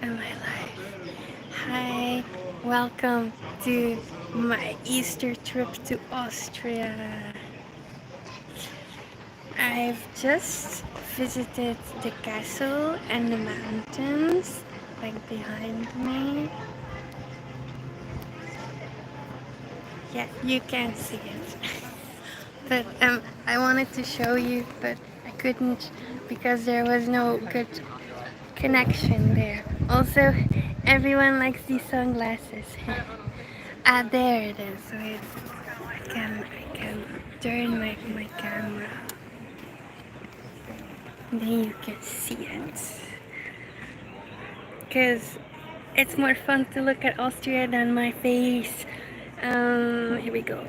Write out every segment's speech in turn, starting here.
in my life. Hi, welcome to my Easter trip to Austria. I've just visited the castle and the mountains, like behind me. Yeah, you can see it. But I wanted to show you, but I couldn't because there was no good connection there. Also, everyone likes these sunglasses. Ah, there it is. Wait, I can turn my camera. Then you can see it. Cause it's more fun to look at Austria than my face. Here we go.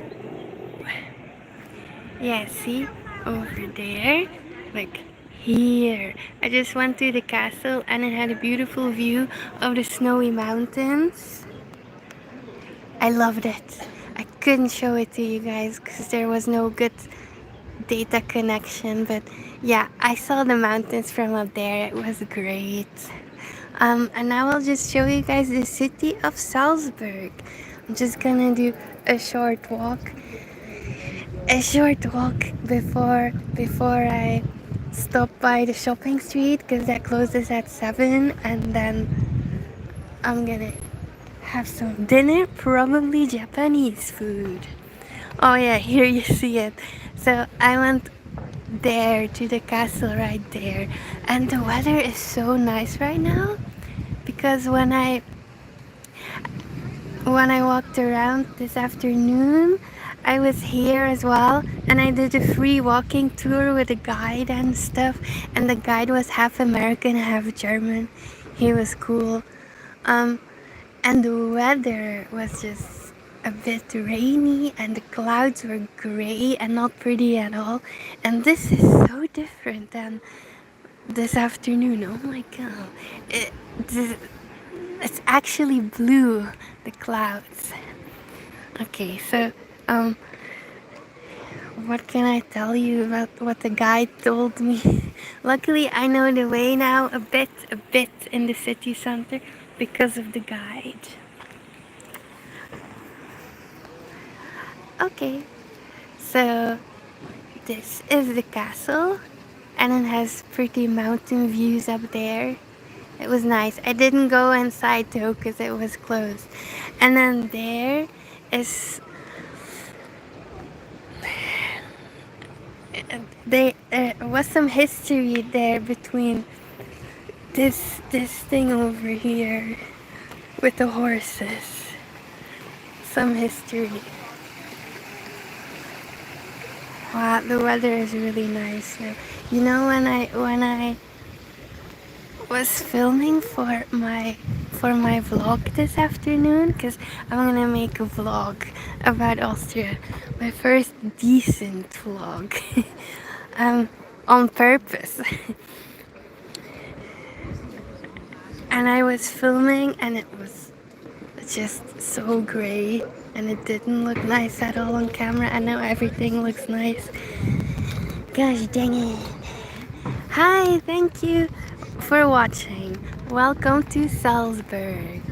Yeah, see? Over there. Like here. I just went to the castle and it had a beautiful view of the snowy mountains. I loved it. I couldn't show it to you guys because there was no good data connection, but yeah, I saw the mountains from up there. It was great. And now I'll just show you guys the city of Salzburg. I'm just gonna do a short walk before I stop by the shopping street because that closes at 7, and then I'm gonna have some dinner, probably Japanese food. Oh yeah, here you see it. So I went there to the castle right there, and the weather is so nice right now because when I walked around this afternoon, I was here as well, and I did a free walking tour with a guide and stuff, and the guide was half American, half German. He was cool. And the weather was just a bit rainy, and the clouds were gray and not pretty at all. And this is so different than this afternoon. Oh my god. It, it's actually blue, the clouds. Okay, so um what can I tell you about what the guide told me? Luckily I know the way now a bit in the city center because of the guide. Okay, so this is the castle and it has pretty mountain views up there. It was nice. I didn't go inside though because it was closed. And then there is there was some history there between this thing over here with the horses. Some history. Wow, the weather is really nice now. You know, when I was filming for my vlog this afternoon, because I'm gonna make a vlog about Austria, my first decent vlog, on purpose. And I was filming and it was just so gray and it didn't look nice at all on camera, and now everything looks nice. Gosh dang it. Hi, thank you for watching. Welcome to Salzburg.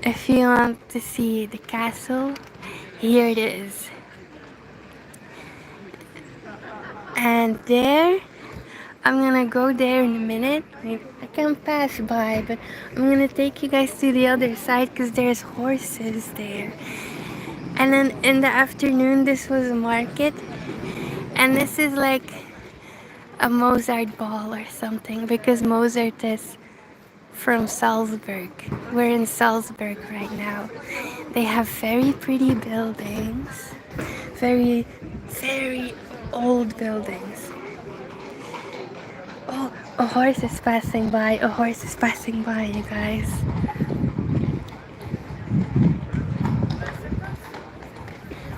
If you want to see the castle, here it is. And there, I'm gonna go there in a minute. I can pass by, but I'm gonna take you guys to the other side because there's horses there. And then in the afternoon, this was a market. And this is like a Mozart ball or something because Mozart is from Salzburg. We're in Salzburg right now. They have very pretty buildings, very old buildings. Oh, a horse is passing by. A horse is passing by, you guys.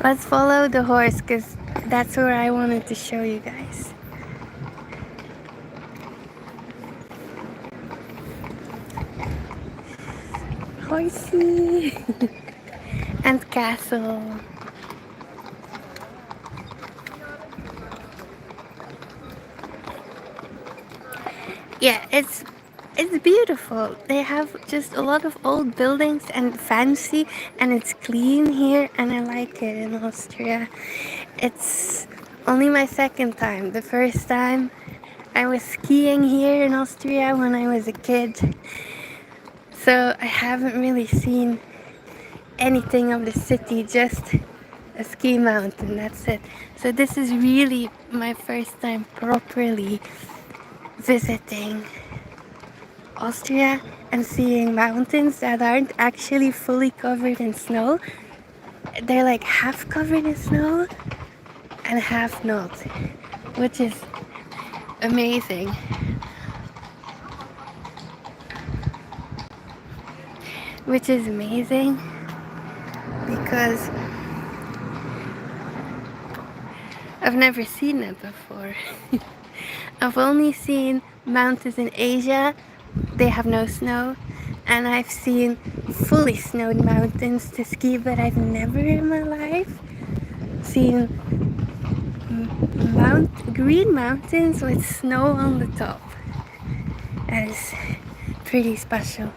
Let's follow the horse because that's where I wanted to show you guys. Horsey and castle. Yeah, it's beautiful. they have just a lot of old buildings and fancy, and it's clean here, and I like it in Austria. It's only my second time. The first time I was skiing here in Austria when I was a kid, so I haven't really seen anything of the city, just a ski mountain, that's it. So this is really my first time properly visiting Austria and seeing mountains that aren't actually fully covered in snow. They're like half covered in snow and half not, which is amazing. Which is amazing because I've never seen it before. I've only seen mountains in Asia, they have no snow, and I've seen fully snowed mountains to ski, but I've never in my life seen green mountains with snow on the top. That is pretty special.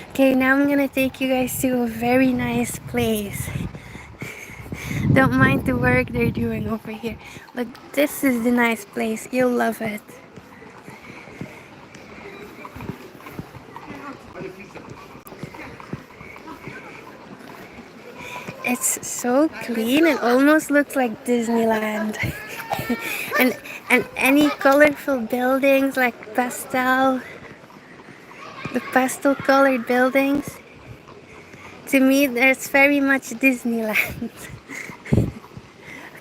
Okay, now I'm gonna take you guys to a very nice place. Don't mind the work they're doing over here. Look, this is the nice place. You'll love it. It's so clean. It almost looks like Disneyland. and any colorful buildings like the pastel colored buildings. To me, there's very much Disneyland.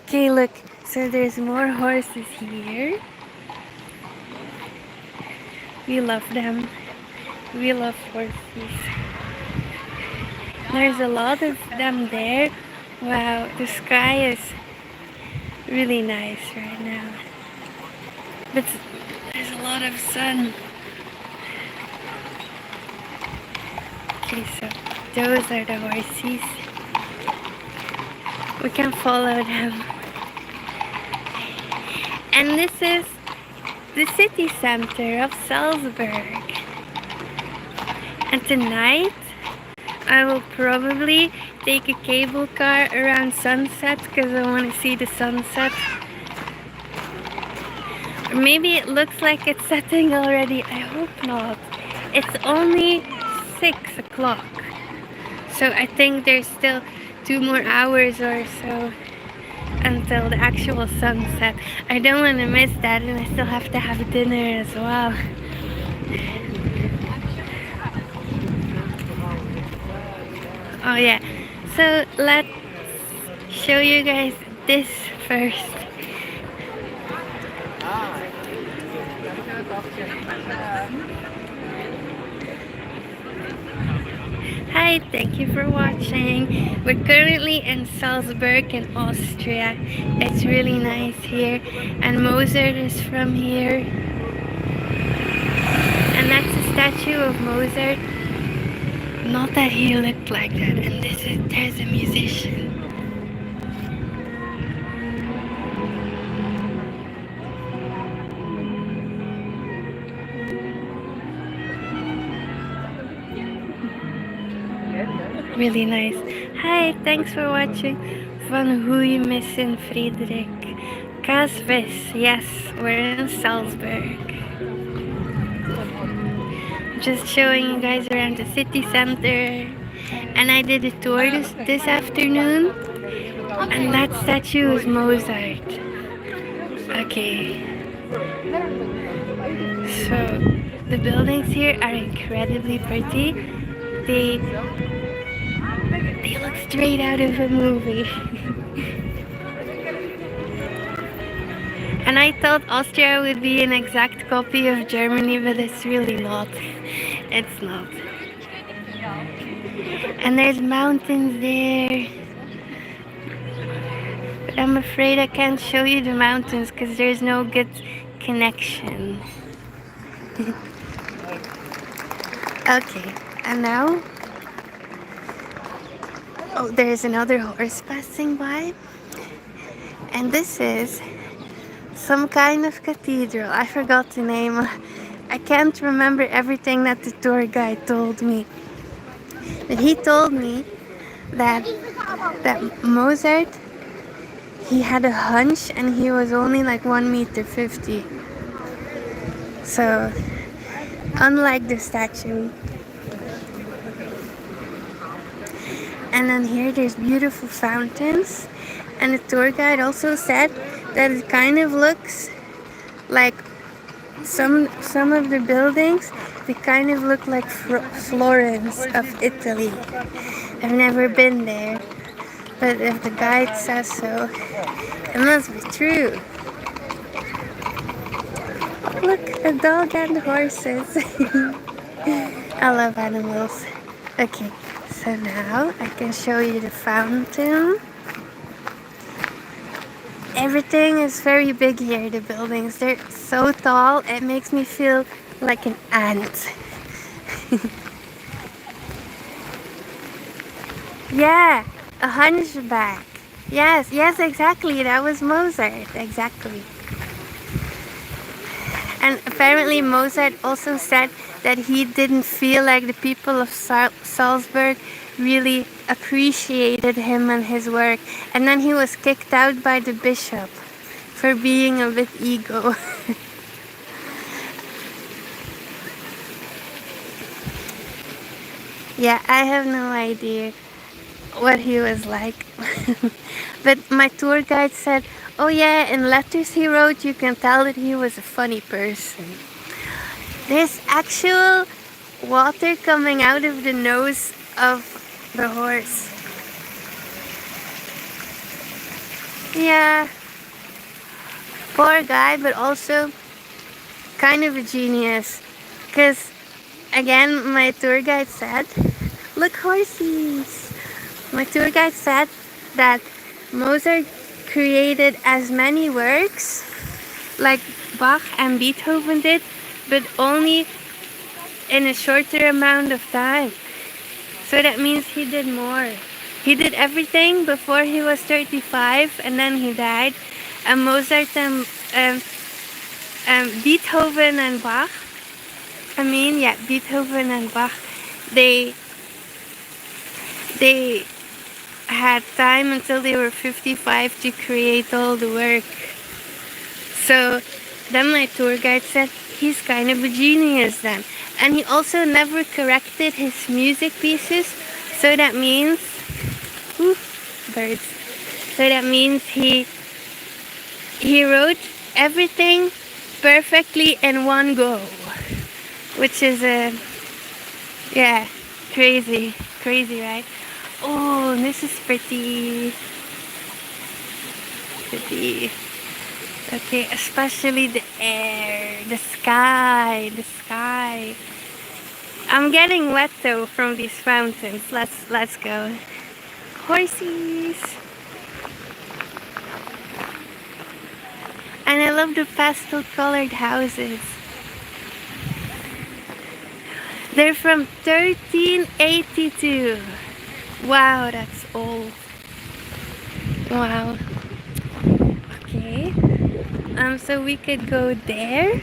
Okay, look. So there's more horses here. We love them. We love horses. There's a lot of them there. Wow, the sky is really nice right now. But there's a lot of sun. Okay, so those are the horses. We can follow them. And this is the city center of Salzburg. And tonight I will probably take a cable car around sunset because I want to see the sunset. Or maybe it looks like it's setting already. I hope not. It's only 6 o'clock. So I think there's still 2 more hours or so until the actual sunset. I don't want to miss that, and I still have to have dinner as well. Oh yeah, so let's show you guys this first. Hi, thank you for watching. We're currently in Salzburg in Austria. It's really nice here, and Mozart is from here. And that's a statue of Mozart. Not that he looked like that. And there's a musician. Really nice. Hi, thanks for watching. Van Goeiemissen Frederik. Kasvis, yes, we're in Salzburg. Just showing you guys around the city center. And I did a tour this afternoon. And that statue is Mozart. Okay. So, the buildings here are incredibly pretty. They look straight out of a movie. And I thought Austria would be an exact copy of Germany, but it's really not. It's not. And there's mountains there. But I'm afraid I can't show you the mountains because there's no good connection. Okay, and now... Oh, there's another horse passing by. And this is some kind of cathedral. I forgot the name I can't remember everything that the tour guide told me, but he told me that Mozart, he had a hunch and he was only like 1 meter 50. So unlike the statue. And then here there's beautiful fountains, and the tour guide also said that it kind of looks like some of the buildings, they kind of look like Florence of Italy. I've never been there, but if the guide says so, it must be true. Look, a dog and horses. I love animals. Okay, so now I can show you the fountain. Everything is very big here, the buildings. They're so tall, it makes me feel like an ant. Yeah, a hunchback. Yes, exactly. That was Mozart, exactly. And apparently Mozart also said that he didn't feel like the people of Salzburg really appreciated him and his work. And then he was kicked out by the bishop for being a bit ego. Yeah, I have no idea what he was like. But my tour guide said, oh yeah, in letters he wrote, you can tell that he was a funny person. There's actual water coming out of the nose of the horse. Yeah, poor guy, but also kind of a genius. Because again, my tour guide said, look, horses. My tour guide said that Mozart created as many works like Bach and Beethoven did, but only in a shorter amount of time. So that means he did more. He did everything before he was 35 and then he died. And Mozart and Beethoven and Bach, Beethoven and Bach, they had time until they were 55 to create all the work. So then my tour guide said, he's kind of a genius then. And he also never corrected his music pieces. So that means, birds. So that means he wrote everything perfectly in one go. Which is crazy, right? Oh, this is pretty. Okay, especially the air, the sky. I'm getting wet though from these fountains. Let's go. Horses. And I love the pastel colored houses. They're from 1382. Wow, that's old. Wow. Okay. So we could go there,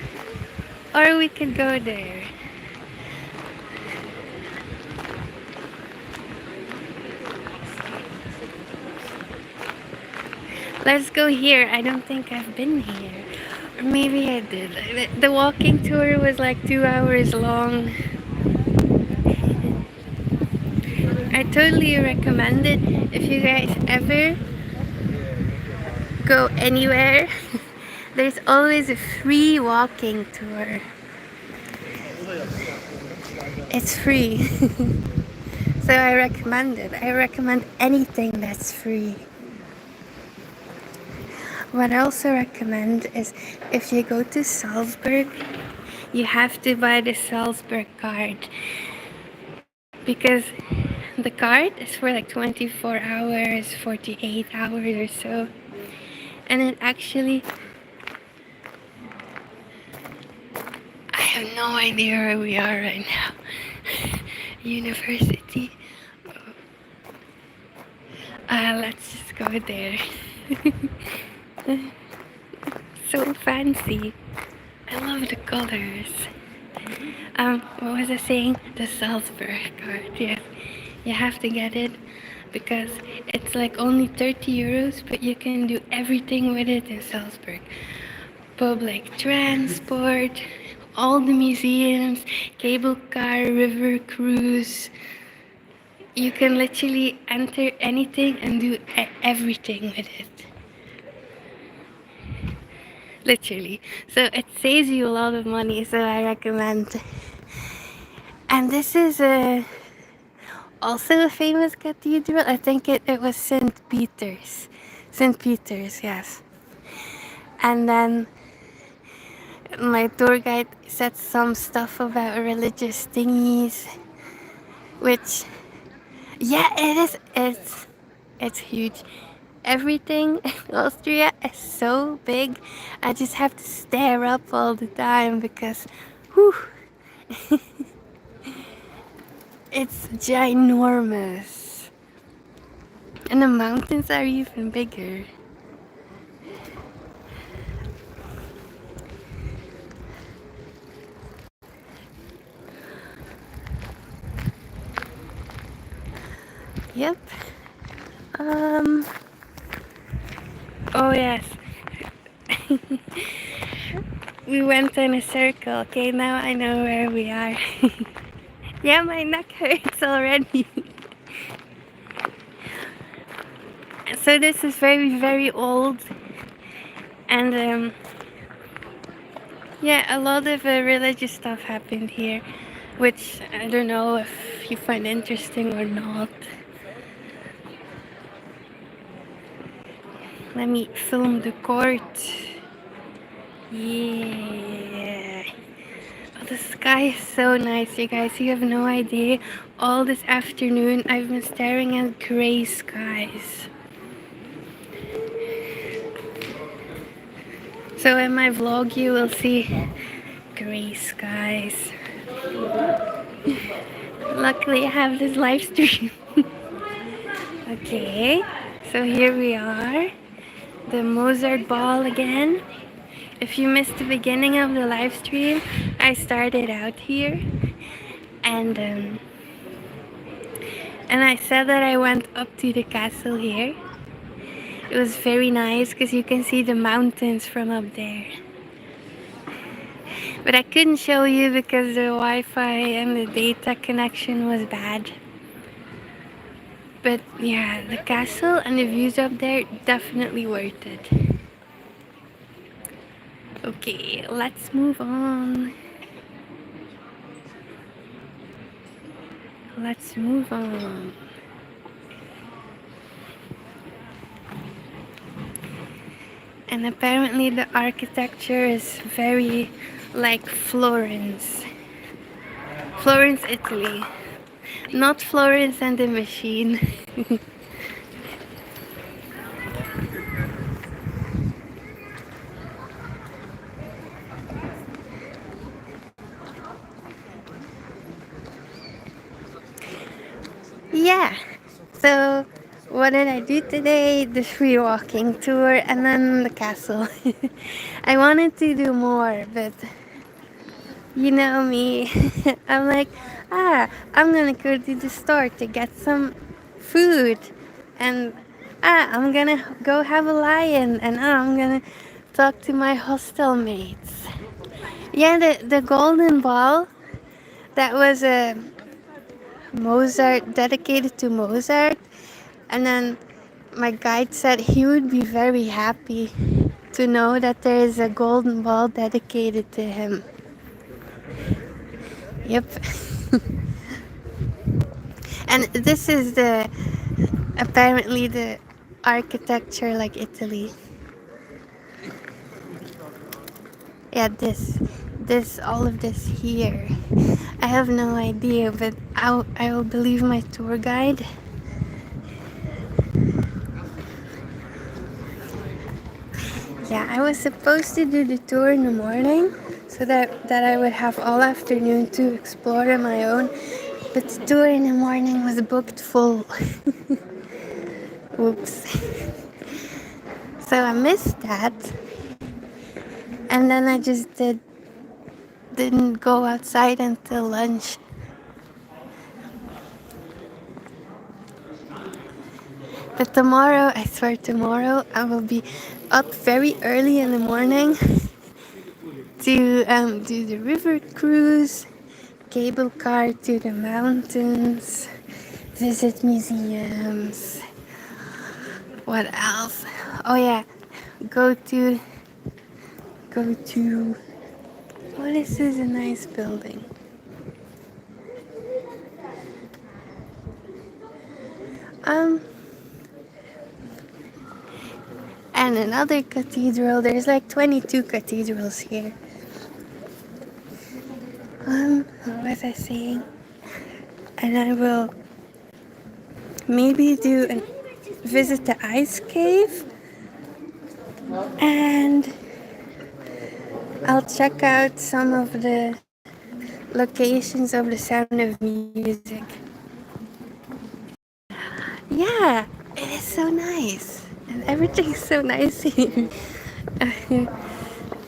or we could go there. Let's go here. I don't think I've been here. Or maybe I did. The walking tour was like 2 hours long. I totally recommend it if you guys ever go anywhere. There's always a free walking tour. It's free. So I recommend it. I recommend anything that's free. What I also recommend is if you go to Salzburg, you have to buy the Salzburg card. Because the card is for like 24 hours, 48 hours or so. And it actually, I have no idea where we are right now. University. Let's just go there. So fancy. I love the colors. What was I saying? The Salzburg card, yes. You have to get it because it's like only 30 euros, but you can do everything with it in Salzburg. Public transport, all the museums, cable car, river cruise. You can literally enter anything and do everything with it. Literally. So it saves you a lot of money, so I recommend. And this is also a famous cathedral. I think it was St. Peter's. St. Peter's, yes. And then my tour guide said some stuff about religious thingies, which, yeah, it is. It's huge. Everything in Austria is so big. I just have to stare up all the time because, whew, it's ginormous. And the mountains are even bigger. Yep. Oh yes. We went in a circle. Okay, now I know where we are. Yeah, my neck hurts already. So this is very, very old. And yeah, a lot of religious stuff happened here, which I don't know if you find interesting or not. Let me film the court. Yeah. Oh, the sky is so nice, you guys. You have no idea. All this afternoon, I've been staring at gray skies. So in my vlog, you will see gray skies. Luckily, I have this live stream. Okay, so here we are. The Mozart ball again. If you missed the beginning of the live stream, I started out here, and I said that I went up to the castle here. It was very nice because you can see the mountains from up there. But I couldn't show you because the Wi-Fi and the data connection was bad. But yeah, the castle and the views up there, definitely worth it. Okay, let's move on. Let's move on. And apparently the architecture is very like Florence. Florence, Italy. Not Florence and the Machine. Yeah, so what did I do today? The free walking tour and then the castle. I wanted to do more, but you know me. I'm like, I'm gonna go to the store to get some food, and I'm gonna go have a lion, and I'm gonna talk to my hostel mates. Yeah, the golden ball, that was a Mozart, dedicated to Mozart, and then my guide said he would be very happy to know that there is a golden ball dedicated to him. Yep. And this is apparently the architecture like Italy. Yeah, all of this here. I have no idea, but I will believe my tour guide. Yeah, I was supposed to do the tour in the morning so that I would have all afternoon to explore on my own, but the tour in the morning was booked full. Oops. So I missed that, and then I just did didn't go outside until lunch. But tomorrow, I swear tomorrow, I will be up very early in the morning to do the river cruise, cable car to the mountains, visit museums. What else? Oh yeah, go to what is this? A nice building. Um, and another cathedral. There's like 22 cathedrals here. What was I saying? And I will maybe visit the ice cave, and I'll check out some of the locations of the Sound of Music. Yeah, it is so nice, and everything's so nice here.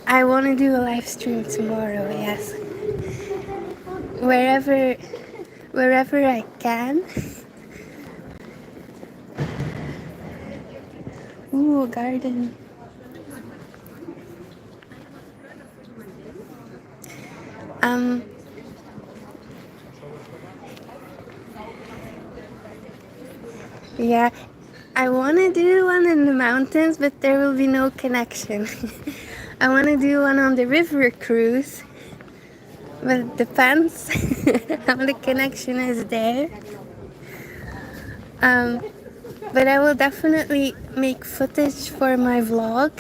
I want to do a live stream tomorrow. Yes, wherever I can. Ooh, garden. Yeah, I want to do one in the mountains, but there will be no connection. I want to do one on the river cruise, but it depends how the connection is there. But I will definitely make footage for my vlog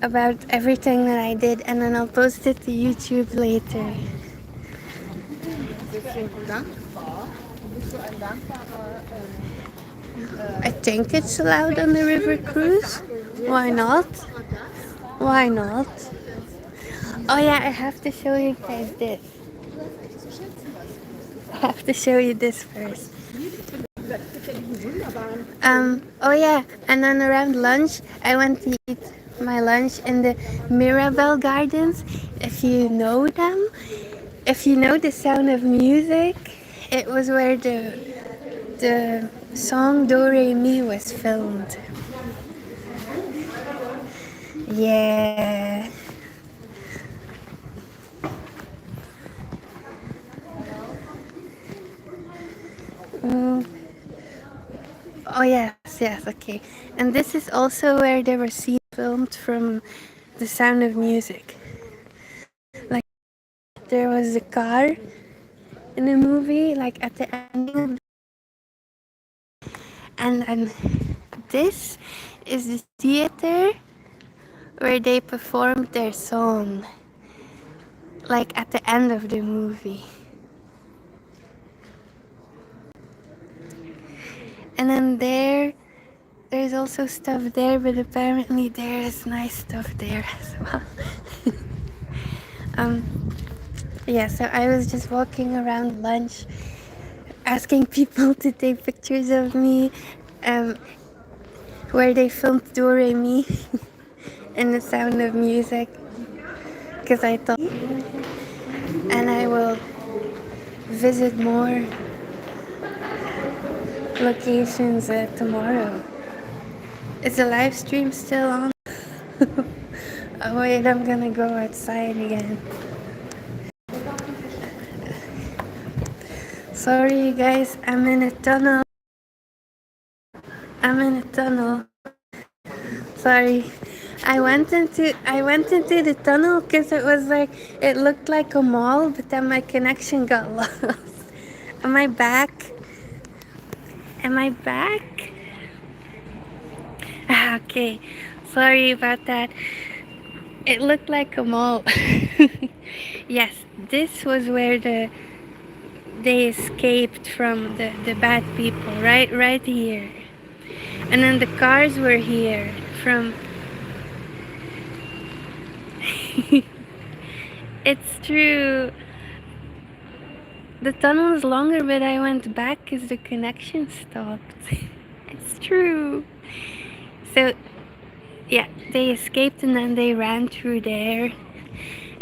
about everything that I did, and then I'll post it to YouTube later. I think it's allowed on the river cruise. Why not? Why not? Oh yeah, I have to show you guys this. I have to show you this first. Oh yeah, and then around lunch, I went to eat my lunch in the Mirabel Gardens. If you know them, if you know the Sound of Music, it was where the song Do Re Mi was filmed. Yeah. Oh yes, okay. And this is also where there were scenes filmed from the Sound of Music. Like there was a car in the movie, like at the ending, and this is the theater where they performed their song, like at the end of the movie. And then there's also stuff there, but apparently there is nice stuff there as well. Yeah, so I was just walking around lunch, asking people to take pictures of me, where they filmed Do Re Mi and the Sound of Music, because I thought, and I will visit more locations tomorrow. Is the live stream still on? Oh wait, I'm gonna go outside again. Sorry guys, I'm in a tunnel. Sorry. I went into the tunnel because it looked like a mall, but then my connection got lost. Am I back? Okay. Sorry about that. It looked like a mall. Yes, this was where they escaped from the bad people, right here. And then the cars were here from It's true. The tunnel is longer, but I went back because the connection stopped. It's true. So, yeah, they escaped and then they ran through there.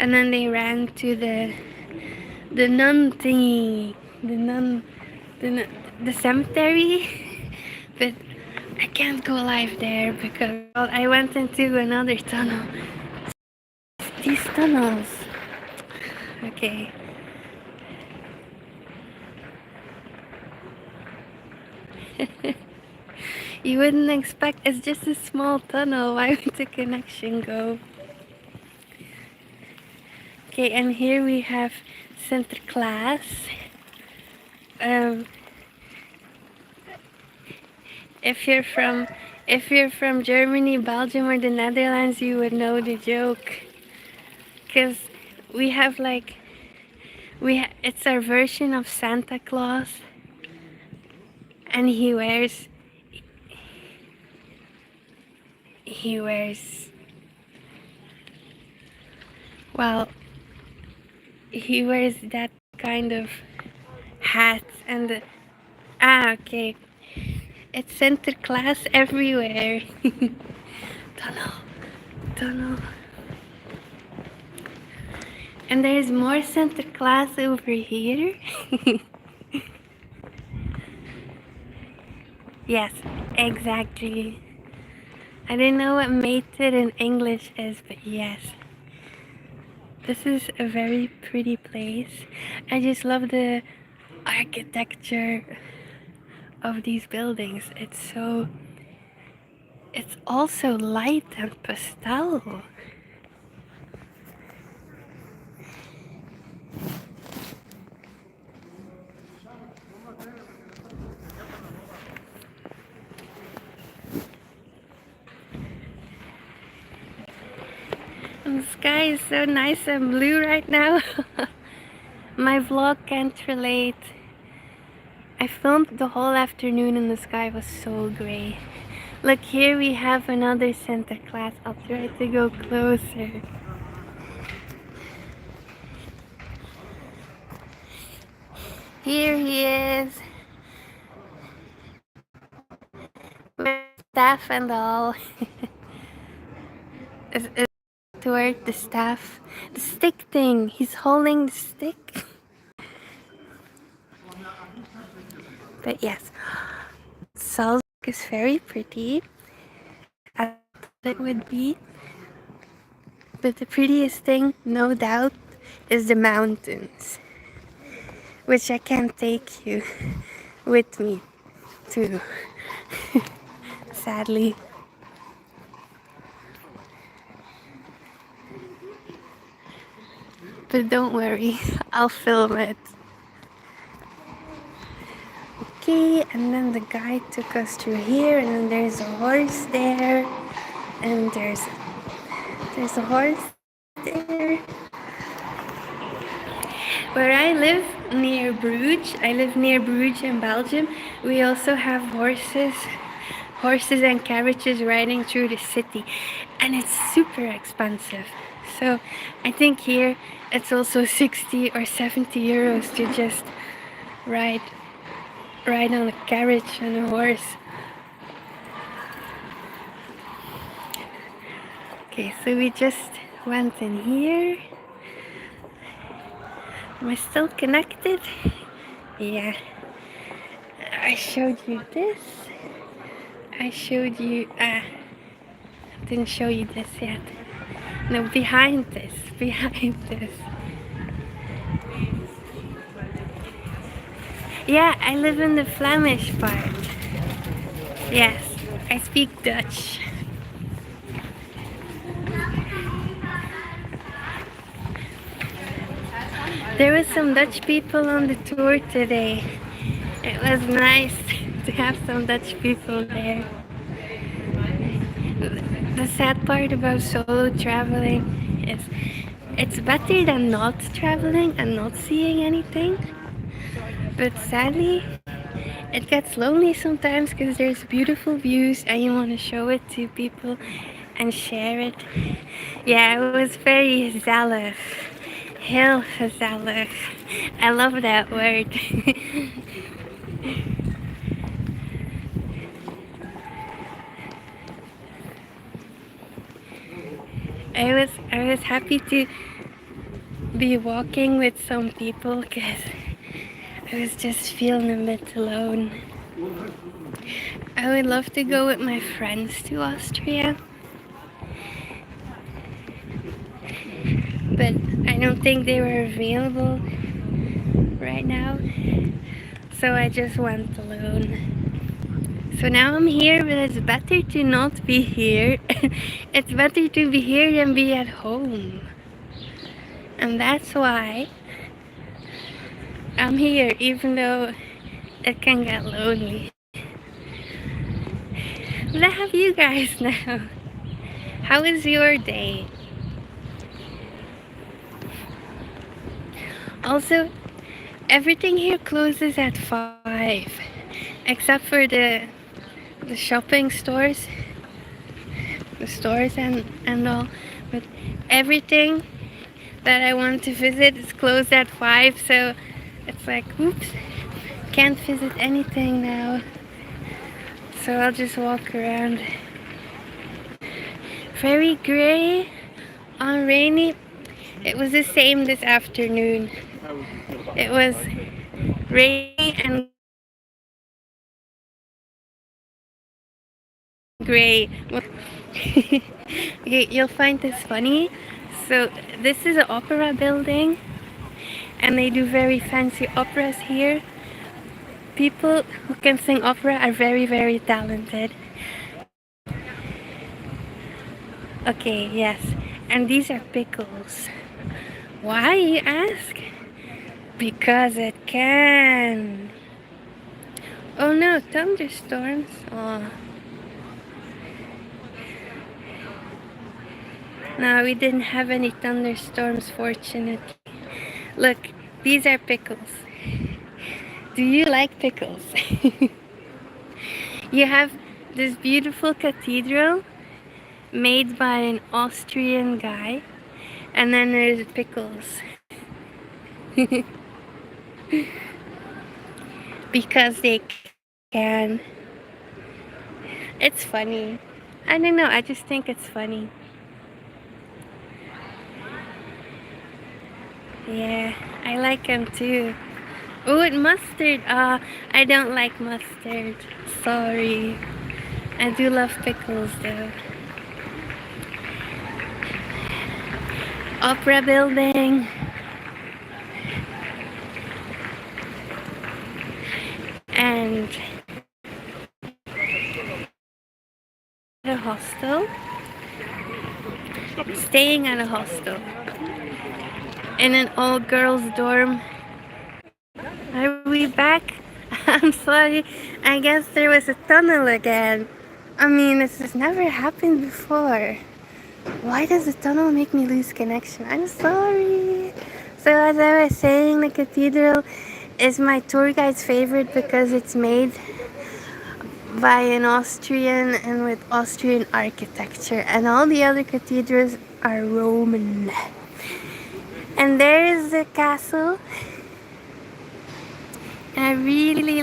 and then they ran to the nun thingy, the nun, the cemetery. But I can't go live there because I went into another tunnel. These tunnels. Okay. You wouldn't expect, it's just a small tunnel. Why would the connection go? Okay, and here we have Sinterklaas. Um, if you're from Germany, Belgium, or the Netherlands, you would know the joke. Cause we have like it's our version of Santa Claus, and he wears well, he wears that kind of hat and okay. It's Sinterklaas everywhere. tunnel. And there's more Sinterklaas over here. Yes, exactly. I didn't know what mated in English is, but yes. This is a very pretty place. I just love the architecture of these buildings. It's also light and pastel. And the sky is so nice and blue right now. My vlog can't relate. I filmed the whole afternoon and the sky was so gray. Look, here we have another Sinterklaas. I'll try to go closer. Here he is. With staff and all. is toward the staff. The stick thing. He's holding the stick. But yes, Salzburg is very pretty. I thought it would be. But the prettiest thing, no doubt, is the mountains. Which I can't take you with me to. Sadly. But don't worry, I'll film it. Okay, and then the guide took us through here, and then there's a horse there, and there's a horse there. Where I live near Bruges, in Belgium, we also have horses and carriages riding through the city, and it's super expensive. So I think here it's also 60 or 70 euros to just ride on a carriage and a horse. Okay, so we just went in here. Am I still connected? Yeah. I showed you this. I showed you, didn't show you this yet. No, behind this. Yeah, I live in the Flemish part. Yes, I speak Dutch. There was some Dutch people on the tour today. It was nice to have some Dutch people there. The sad part about solo traveling is it's better than not traveling and not seeing anything. But sadly, it gets lonely sometimes because there's beautiful views and you want to show it to people and share it. Yeah, it was very gezellig. Heel gezellig. I love that word. I was happy to be walking with some people because I was just feeling a bit alone. I would love to go with my friends to Austria, but I don't think they were available right now, so I just went alone. So now I'm here, but it's better to not be here. It's better to be here than be at home. And that's why I'm here, even though it can get lonely. But I have you guys now. How is your day? Also, everything here closes at 5, except for the shopping stores, the stores and all. But everything that I want to visit is closed at 5, so it's like, oops, can't visit anything now. So I'll just walk around. Very gray on rainy. It was the same this afternoon. It was rainy and gray. Okay, you'll find this funny. So this is an opera building, and they do very fancy operas here. People who can sing opera are very, very talented. Okay, yes. And these are pickles. Why, you ask? Because it can. Oh no, thunderstorms. Oh. No, we didn't have any thunderstorms, fortunately. Look, these are pickles. Do you like pickles? You have this beautiful cathedral made by an Austrian guy, and then there's pickles. Because they can. It's funny. I don't know, I just think it's funny. Yeah, I like them too. Oh, and mustard. I don't like mustard. Sorry. I do love pickles though. Opera building. And a hostel. Staying at a hostel. In an all-girls dorm. Are we back? I'm sorry. I guess there was a tunnel again. I mean, this has never happened before. Why does the tunnel make me lose connection? I'm sorry. So as I was saying, the cathedral is my tour guide's favorite because it's made by an Austrian and with Austrian architecture. And all the other cathedrals are Roman. And there is the castle. I really like